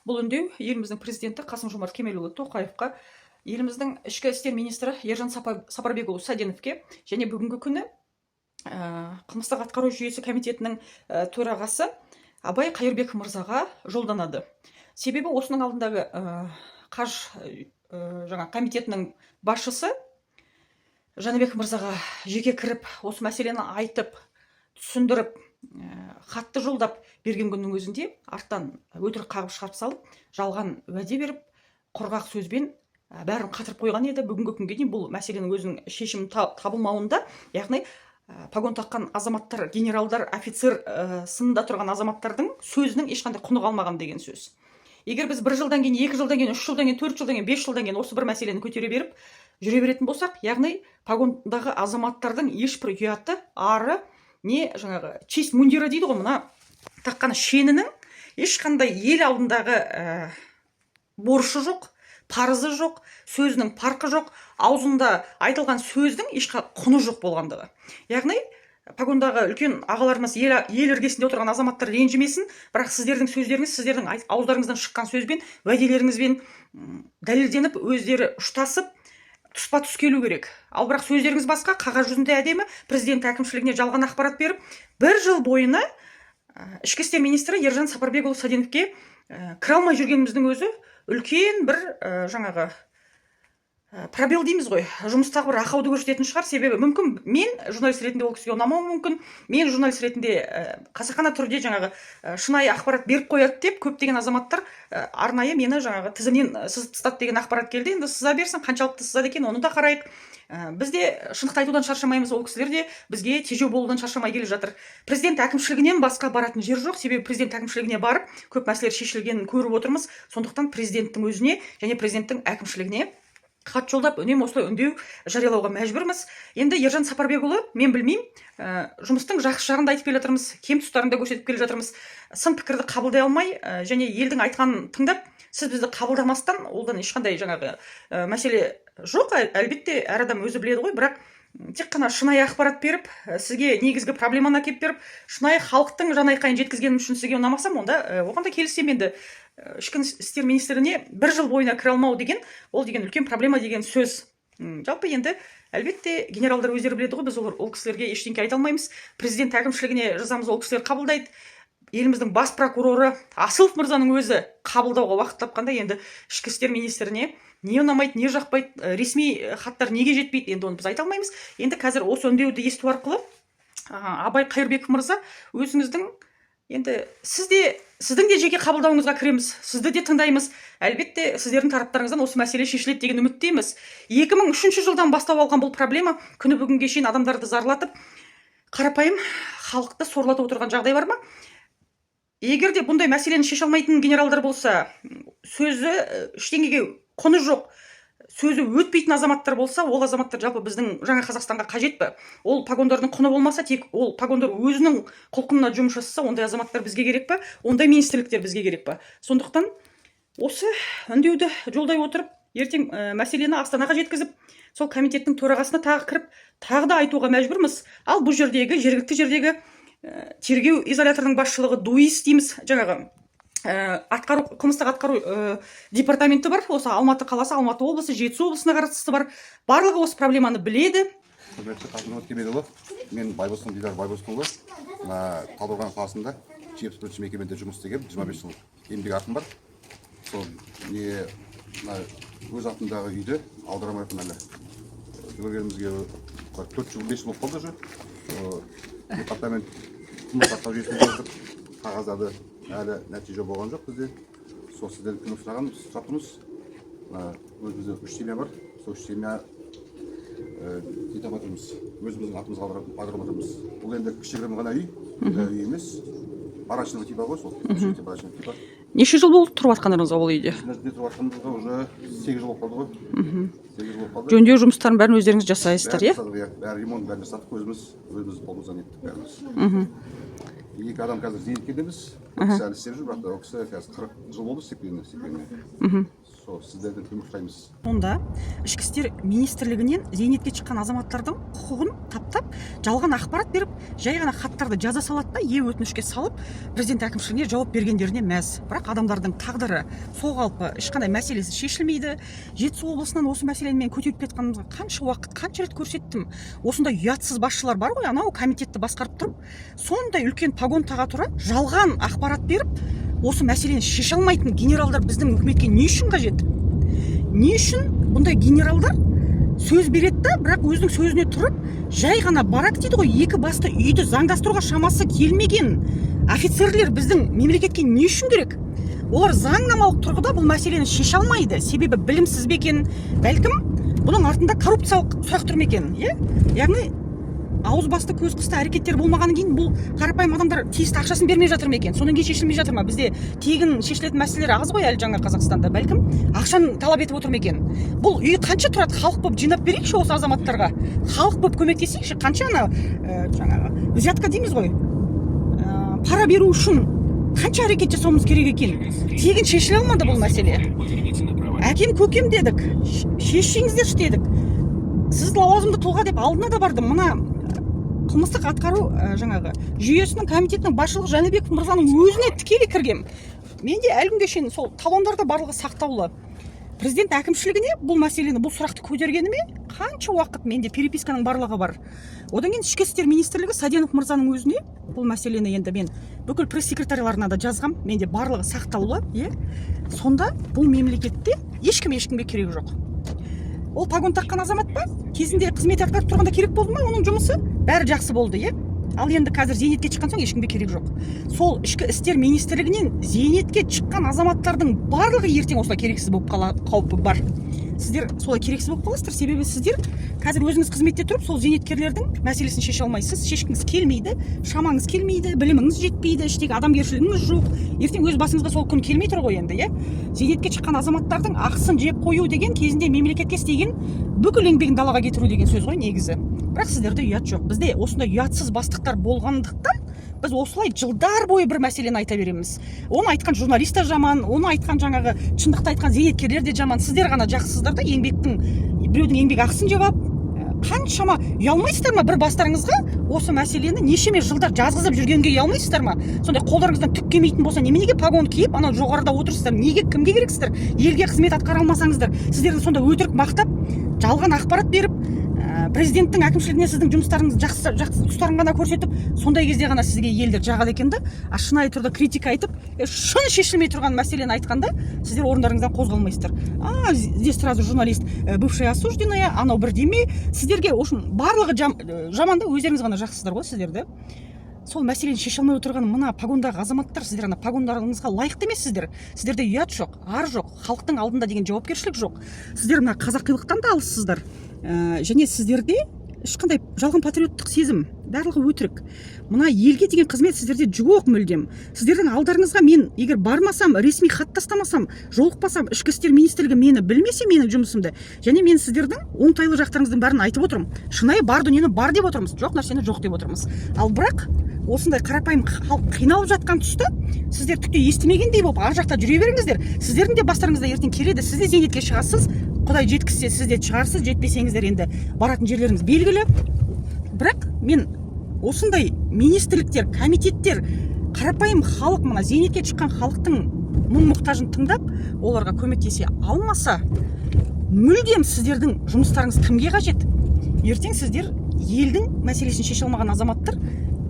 Бұл үндеу еліміздің президенті Қасым-Жомарт Кемелұлы Тоқаевқа, еліміздің ішкі істер министрі Ержан Сапарбекұлы Саденовке және бүгінгі күні қылмыстық атқару жүйесі комитетінің төрағасы Абай Қайырбек мырзаға жолданады. Себебі осының алдындағы комитетінің басшысы Жаныбек мырзаға жеке кіріп, осы мәселені айтып, түсіндіріп, хатты жолдап берген күннің өзінде арттан өтірік қағып шығарып салып, жалған уәде беріп, құрғақ сөзбен бәрін қатырып қойған еді. Бүгінгі күнге дейін бұл мәселенің өзінің шешімі табылмауында, яғни погон таққан азаматтар, генералдар, офицер сынында тұрған азаматтардың сөзінің ешқандай құны қалмаған деген сөз. Егер біз 1 жылдан кейін, 2 жылдан кейін, 3 жылдан кейін, 4 жылдан кейін, 5 жылдан кейін осы бір мәселені көтере беріп жүре беретін болсақ, яғни погондағы азаматтардың ешбір ұяты, ары, не честь мундира дейді ғой, мына таққан шенінің ешқандай ел алдындағы борышы жоқ, парызы жоқ, сөзінің парқы жоқ, аузында айтылған сөздің ешқандай құны жоқ болғандығы. Яғни погондағы үлкен ағаларымыз ел іргесінде отырған азаматтар ренжімесін, бірақ сіздердің сөздеріңіз, сіздердің ауыздарыңыздан шыққан сөзбен, уәделеріңізбен дәлелденіп, өздері ұштасып, тұспа тұс келу керек. Ал бірақ сөздеріңіз басқа, қағаз жүзінде әдемі, президент әкімшілігіне жалған ақпарат беріп, 1 жыл бойына ішкі істер министрі Ержан Сапарбекұлы Саденовке кіре алмай жүргеніміздің өзі үлкен бір пробел дейміз ғой, жұмыстағы бір ақауды көрсететін шығар. Себебі мүмкін мен журналист ретінде ол кісіге ұнамауы мүмкін, мен журналист ретінде қасақана түрде шынайы ақпарат беріп қояды деп көптеген азаматтар арнайы мені тізімнен сызып тастады деген ақпарат келді. Енді сыза берсін, қаншалықты сызады екен, оны да қарайық. Біз де шындықты айтудан шаршамаймыз, ол кісілер де бізге тежеу болудан шаршамай келе жатыр. Президент әкімшілігінен басқа баратын жер жоқ. Себебі президент әкімшілігіне барып көп мәселелер шешілгенін көріп отырмыз. Сондықтан президенттің өзіне және президенттің әкімшілігіне хат жолдап, үнемі осылай үндеу жариялауға мәжбүрміз. Енді Ержан Сапарбекұлы, мен білмеймін, жұмыстың жақсы жағын да айтып келе жатырмыз, кем тұстарын да көрсетіп келе жатырмыз. Сын пікірді қабылдай алмай, және елдің айтқанын тыңдап, сіз бізді қабылдамастан, олдан ешқандай мәселе жоқ. Әлбетте әр адам өзі біледі ғой, бірақ тек қана шынайы ақпарат беріп, сізге негізгі проблеманы әкеліп беріп, шынайы халықтың жан айқайын жеткізгенім үшін сізге ұнамасам, онда оған да келісемін. Енді ішкі істер министріне 1 жыл бойына кіре алмау деген, ол деген үлкен проблема деген сөз. Жалпы енді әлбетте генералдар өздері біледі ғой, біз ол кісілерге ештеңке айта алмаймыз. Президент әкімшілігіне жазамыз, ол кісілер қабылдайды. Еліміздің бас прокуроры Асылов мырзаның өзі қабылдауға уақыт тапқанда, енді ішкі істер министріне не ұнамайды, не жақпайды, ресми хаттар неге жетпейді, енді оны біз айта алмаймыз. Енді қазір осы үндеуді есту арқылы Абай Қайырбек мырза, өзіңіздің, енді сіздің де жеке қабылдауыңызға кіреміз, сізді де тыңдаймыз. Әлбетте сіздердің тараптарыңыздан осы мәселе шешіледі деген үміттеміз. 2003 жылдан бастап алған бұл проблема күні бүгінге шейін адамдарды зарлатып, қарапайым халықты сорлатып отырған жағдай бар ма? Егер де бұндай мәселені шеше алмайтын генералдар болса, сөзі ештеңеге құны жоқ, сөзі өтпейтін азаматтар болса, ол азаматтар жалпы біздің жаңа Қазақстанға қажет пе? Ол погондардың құны болмаса, тек ол погондар өзінің құлқынына жұмыс жасаса, ондай азаматтар бізге керек пе? Ондай министрліктер бізге керек пе? Сондықтан осы үндеуді жолдай отырып, ертең мәселені Астанаға жеткізіп, сол комитеттің төрағасына тағы кіріп, тағы да айтуға мәжбүрміз. Ал бұл жердегі, жергілікті жердегі тергеу изоляторының басшылығы ДУИС дейміз, қылмыстық атқару департаменті бар, осы Алматы қаласы, Алматы облысы, Жетісу облысына қарасты бар. Барлығы осы проблеманы біледі. Құрметті Қасым-Жомарт Кемелұлы, мен Байбосын Дидар Байбосынұлы, Талдықорған қаласында 71-ші мекемеде жұмыс істеген, 25 жыл еңбек артым бар. Сол өз атымдағы үйді аударамайтын әлі. Жүгіргенімізге 4 жыл, 5 жыл болып қалды уже. Департамент қылмыстық атқару жүйесіне жаздық, қағаздарды әлі нәтиже болған жоқ бізде. Сол сіздердің көмек сұрап тұрмыз. Өзімізде 3 семья бар. Сол 3 семья өзіміздің атымызға аударып отырмыз. Бұл енді кішігірім ғана үй емес. Барачный типа ғой, сол. Неше жыл болды тұрып жатқандарыңызға ол үйде? Тұрып жатқанымызға уже 8 жыл болып қалды ғой. Жөндеу жұмыстарын бәрін өздеріңіз жасайсыздар, иә? Бәрі ремонт бәрін жасадық, өзіміз қолымыздан еттік бәріміз. 2 адам қазір зейнеткердеміз, әлі істеп жүр, бірақ ол кісі қазір 40 жыл болды істепкеніне. Сол сіздерден көмек сұраймыз. Онда ішкі істер министрлігінен зейнетке шыққан азаматтардың құқығын таптап жалған ақпарат беріп жай ғана хаттарды жаза салады да өтінішке салып президент әкімшілігіне жауап бергендеріне мәз. Бірақ адамдардың тағдыры сол қалпы, ешқандай мәселесі шешілмейді. Жетісу облысынан осы мәселені мен көтеріп кеткенімізге қанша уақыт, қанша рет көрсеттім. Осындай ұятсыз басшылар бар ғой, анау комитетті басқарып тұрып, сондай үлкен погон таға тұра жалған ақпарат беріп, осы мәселені шеше алмайтын генералдар біздің үкіметке не үшін қажет? Не үшін бұндай генералдар сөз береді да, бірақ өзінің сөзіне тұрып, жай ғана барак дейді ғой, екі басты үйді заңдастыруға шамасы келмеген офицерлер біздің мемлекетке не үшін керек? Олар заңнамалық тұрғыда бұл мәселені шеше алмайды. Себебі білімсіз бе екен, бәлкім бұның артында коррупциялық сұрақ тұр ма екен, яғни ауыз басты көз қысты әрекеттер болмағаннан кейін бұл қарапайым адамдар тиісті ақшасын бермей жатыр ма екен? Содан кейін шешілмей жатыр ма? Бізде тегін шешілетін мәселелер аз ғой әлі жаңа Қазақстанда. Бәлкім ақшаны талап етіп отыр ма екен? Бұл үй қанша тұрады? Халық болып жинап берейікші осы азаматтарға. Халық болып көмектесейікші. Қанша ана жаңағы взятка дейміз ғой. Пара беру үшін қанша әрекет жасауымыз керек екен? Тегін шешіле алмады бұл мәселе. Әкем көкем дедік, шешсеңіздерші дедік. Сіз лауазымды тұлға деп алдына да бардым. Мына қылмыстық атқару жаңағы жүйесінің комитетінің басшылығы Жәнібеков мырзаның өзіне тікелей кіргем. Менде әлі күнге шейін сол талондарда барлығы сақтаулы. Президент әкімшілігіне бұл мәселені, бұл сұрақты көтергеніме қанша уақыт менде переписканың барлығы бар. Одан кейін ішкі істер министрлігі Саденов мырзаның өзіне бұл мәселені енді мен бүкіл пресс-секретарларына да жазғам. Менде барлығы сақтаулы, Сонда бұл мемлекетте ешкімге керек жоқ. Ол погон таққан азамат па? Кезінде қызмет атқарып тұрғанда керек болды ма оның жұмысы? Бәрі жақсы болды, Ал енді қазір зейнетке шыққан соң ешкімге керек жоқ. Сол ішкі істер министрлігінен зейнетке шыққан азаматтардың барлығы ертең осылай керексіз болып қаупі бар. Сіздер солай керексіз болып қаласыздар, себебі сіздер қазір өзіңіз қызметте тұрып, сол зейнеткерлердің мәселесін шеше алмайсыз, шешкіңіз келмейді, шамаңыз келмейді, біліміңіз жетпейді, іштегі адамгершілігіңіз жоқ. Ертең өз басыңызға сол күн келмей тұр ғой енді, Зейнетке шыққан азаматтардың ақысын жеп қою деген кезінде мемлекетке істеген бүкіл еңбегін далаға кетіру деген сөз ғой негізі. Бірақ сіздерде ұят жоқ. Бізде осындай ұятсыз бастықтар болғандықтан біз осылай жылдар бойы бір мәселені айта береміз. Оны айтқан журналист та жаман, оны айтқан жаңағы шындықты айтқан зейнеткерлер де жаман. Сіздер ғана жақсысыздар да, біреудің еңбек ақысын жеп алып, қаншама ұялмайсыздар ма бір бастарыңызға осы мәселені нешеме жылдар жазғызып жүргенге ұялмайсыздар ма? Сондай қолдарыңыздан түк келмейтін болса, неменеге погон киіп, анау жоғарыда отырсыздар? Неге, кімге керексіздер? Елге қызмет атқара алмасаңыздар, сіздерді сонда өтірік мақтап, жалған ақпарат беріп, президенттің әкімшілігіне сіздің жұмыстарыңыз жақсы тұстарын ғана көрсетіп, сондай кезде ғана сізге елдер жағады екен да, шынайы түрде критика айтып, шын шешілмей тұрған мәселені айтқанда, сіздер орындарыңыздан қозғалмайсыздар. Здесь сразу журналист, бывшая осужденная, анау бірдеме, сіздерге барлығы жаман да, өздеріңіз ғана жақсысыздар ғой сіздерді. Сол мәселені шеше алмай отырған мына погондағы азаматтар, сіздер ана погондарыңызға лайықты емессіздер. Сіздерде ұят жоқ, ар жоқ, халықтың алдында деген жауапкершілік жоқ. Сіздер мына қазақилықтан да алыссыздар. Және сіздерде ешқандай жалған патриоттық сезім, барлығы өтірік. Мына елге деген қызмет сіздерде жоқ мүлдем. Сіздердің алдарыңызға мен егер бармасам, ресми хат тастамасам, жолықпасам, ішкі істер министрлігі мені білмесе, менің жұмысымды, және мен сіздердің оңтайлы жақтарыңыздың бәрін айтып отырмын. Шынайы бар дүниені бар деп отырмыз, жоқ нәрсені жоқ деп отырмыз. Ал бірақ осындай қарапайым халық қиналып жатқан тұста сіздер түкте естімегендей болып ар жақта жүре беріңіздер. Сіздердің де бастарыңызда ертең келеді, сіз де зейнетке шығасыз, Құдай жеткізсе сіз де шығарсыз, жетпесеңіздер енді баратын жерлеріңіз белгілі. Бірақ мен осындай министрліктер, комитеттер, қарапайым халық, мына зейнетке шыққан халықтың мұң-мұқтажын тыңдап, оларға көмектесе алмаса, мүлдем сіздердің жұмыстарыңыз кімге қажет? Ертең сіздер елдің мәселесін шеше алмаған азаматтар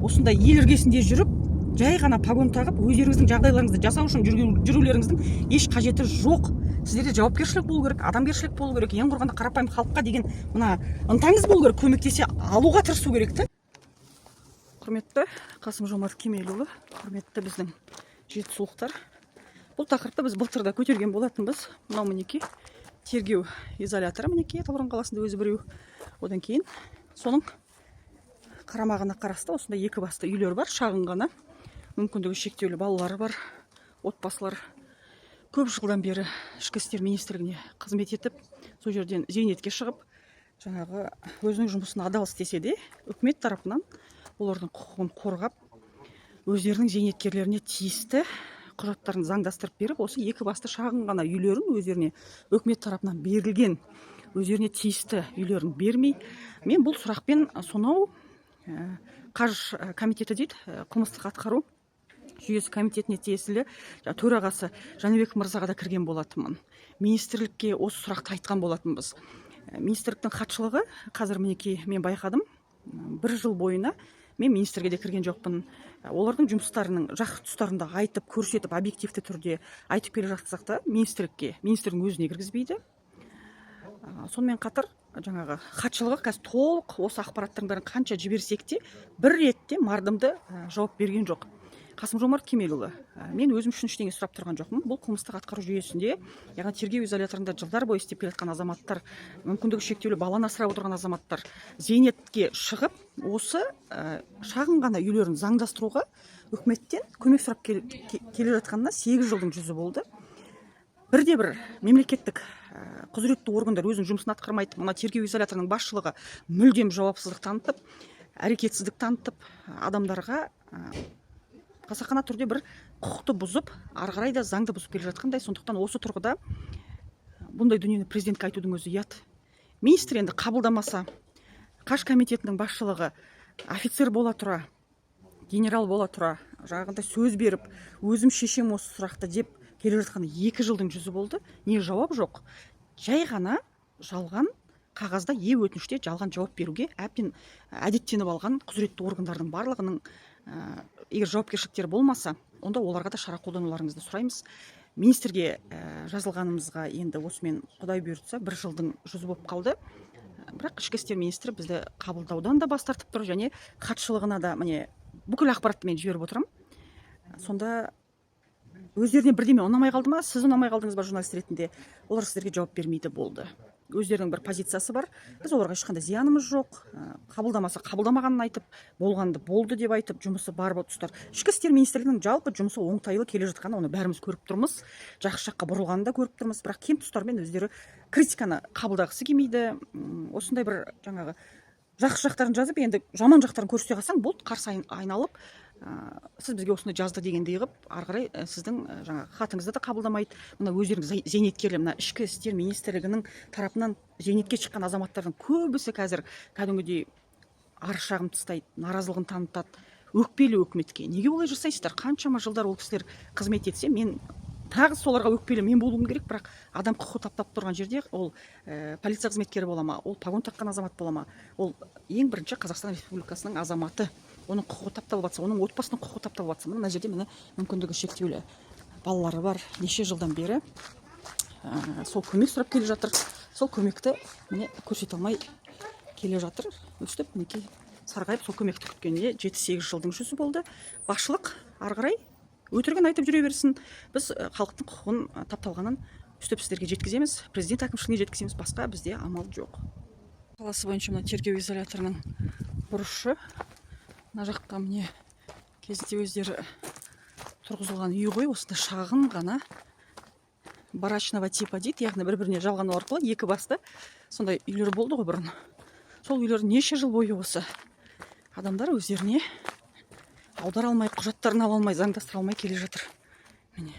осындай ел іргесінде жүріп, жай ғана погон тағып, өздеріңіздің жағдайларыңызды жасау үшін жүрулеріңіздің еш қажеті жоқ. Сіздерде жауапкершілік болу керек, адамгершілік болу керек, ең құрғанда қарапайым халыққа деген мына ынтаңыз болу керек, көмектесе алуға тырысу керек та. Құрметті Қасым-Жомарт Кемелұлы, құрметті біздің жетісулықтар. Бұл тақырыпты біз былтыр да көтерген болатынбыз. Мынау мінекей тергеу изоляторы, мінекей Талдықорған қаласында өзі біреу. Одан кейін соның қарамағына қарасты осындай екі басты үйлер бар, шағын ғана, мүмкіндігі шектеулі балалары бар, отбасылар. Көп жылдан бері ішкі істер министрлігіне қызмет етіп, сол жерден зейнетке шығып, жаңағы өзінің жұмысын адал істесе де, үкімет тарапынан олардың құқығын қорғап, өздерінің зейнеткерлеріне тиісті құжаттарын заңдастырып беріп, осы екі басты шағын ғана үйлерін өздеріне үкімет тарапынан берілген өздеріне тиісті үйлерін бермей, мен бұл сұрақпен сонау қаржы комитеті дейді, қылмыстық атқару жүйесі комитетіне тиесілі төрағасы Жәнібек мырзаға да кірген болатынмын. Министрлікке осы сұрақты айтқан болатынбыз. Министрліктің хатшылығы қазір мінекей мен байқадым, 1 жыл бойына мен министрге де кірген жоқпын. Олардың жұмыстарының жақсы тұстарын да айтып, көрсетіп, объективті түрде айтып келе жатсақ та, министрдің өзіне кіргізбейді. Сонымен қатар жаңағы хатшылығы қазір толық осы ақпараттардың бәрін қанша жіберсек те, бір ретте мардымды жауап берген жоқ. Қасым-Жомарт Кемелұлы, мен өзім үшін ештеңе сұрап тұрған жоқпын. Бұл қылмыстық атқару жүйесінде, яғни тергеу изоляторында жылдар бойы істеп келе жатқан азаматтар, мүмкіндігі шектеулі баланы асырап отырған азаматтар зейнетке шығып, осы шағын ғана үйлерін заңдастыруға үкіметтен көмек сұрап келе жатқанына 8 жылдың жүзі болды. Бірде-бір мемлекеттік құзыретті органдар өзінің жұмысын атқармайды. Мына тергеу изоляторының басшылығы мүлдем жауапсыздық танытып, әрекетсіздік танытып, адамдарға қасақана түрде бір құқықты бұзып, ары қарай да заңды бұзып келе жатқандай. Сондықтан осы тұрғыда бұндай дүниені президентке айтудың өзі ұят. Министр енді қабылдамаса, қаш комитетінің басшылығы офицер бола тұра, генерал бола тұра, жаңағындай сөз беріп, өзім шешем осы сұрақты деп келе жатқан 2 жылдың жүзі болды. Не жауап жоқ. Жай ғана жалған қағазда өтініште жалған жауап беруге әбден әдеттеніп алған құзыретті органдардың барлығының егер жауапкершіліктері болмаса, онда оларға да шара қолдануларыңызды сұраймыз. Министрге жазылғанымызға енді осымен Құдай бұйыртса 1 жылдың жүзі болып қалды. Бірақ ішкі істер министрі бізді қабылдаудан да бас тартып тұр, және хатшылығына да міне бүкіл ақпаратты мен жіберіп отырмын. Сонда өздеріне бірдеме ұнамай қалды ма, сіз ұнамай қалдыңыз ба журналист ретінде, олар сіздерге жауап бермейді, болды. Өздерінің бір позициясы бар. Біз оларға ешқандай зиянымыз жоқ. Қабылдамаса қабылдамағанын айтып, болғанды болды деп айтып, жұмысы бар бұл тұстар. Ішкі істер министрлігінің жалпы жұмысы оңтайлы келе жатқаны, оны бәріміз көріп тұрмыз. Жақсы жаққа бұрылғанын да көріп тұрмыз. Бірақ кем тұстармен өздері критиканы қабылдағысы келмейді. Осындай бір жаңағы жақсы жақтарын жазып, енді жаман жақтарын көрсете қалсаң, бұл қарсы айналып, сіз бізге осыны жазды дегендей қылып, ары қарай сіздің жаңағы хатыңызды да қабылдамайды. Мына өздеріңіз зейнеткерлер, мына ішкі істер министрлігінің тарапынан зейнетке шыққан азаматтардың көбісі қазір кәдімгідей арыз шағым тастайды, наразылығын танытады, өкпелі үкіметке. Неге олай жасайсыздар? Қаншама жылдар ол кісілер қызмет етсе, мен тағы соларға өкпелі мен болуым керек, бірақ адам құқы таптап тұрған жерде ол полиция қызметкері бола ма, ол погон таққан азамат бола ма, ол ең бірінші Қазақстан Республикасының азаматы. Оның құқығы тапталып жатса, оның отбасының құқығы тапталып жатса, мына жерде міне мүмкіндігі шектеулі балалары бар, неше жылдан бері сол көмек сұрап келе жатыр. Сол көмекті міне көрсете алмай келе жатыр. Өстіп мінекей сарғайып сол көмекті күткеніне 7-8 жылдың жүзі болды. Басшылық ары қарай өтірігін айтып жүре берсін. Біз халықтың құқығын тапталғанын өстіп сіздерге жеткіземіз, президент әкімшілігіне жеткіземіз, басқа бізде амал жоқ. Қаласы бойынша мына тергеу изоляторының бұрышы. Мына жаққа міне кезінде өздері тұрғызылған үй ғой, осында шағын ғана барачного типа дейді, яғни бір-біріне жалғану арқылы екі басты сондай үйлер болды ғой бұрын. Сол үйлер неше жыл бойы осы адамдар өздеріне аудара алмай, құжаттарын ала алмай, заңдастыра алмай келе жатыр. Міне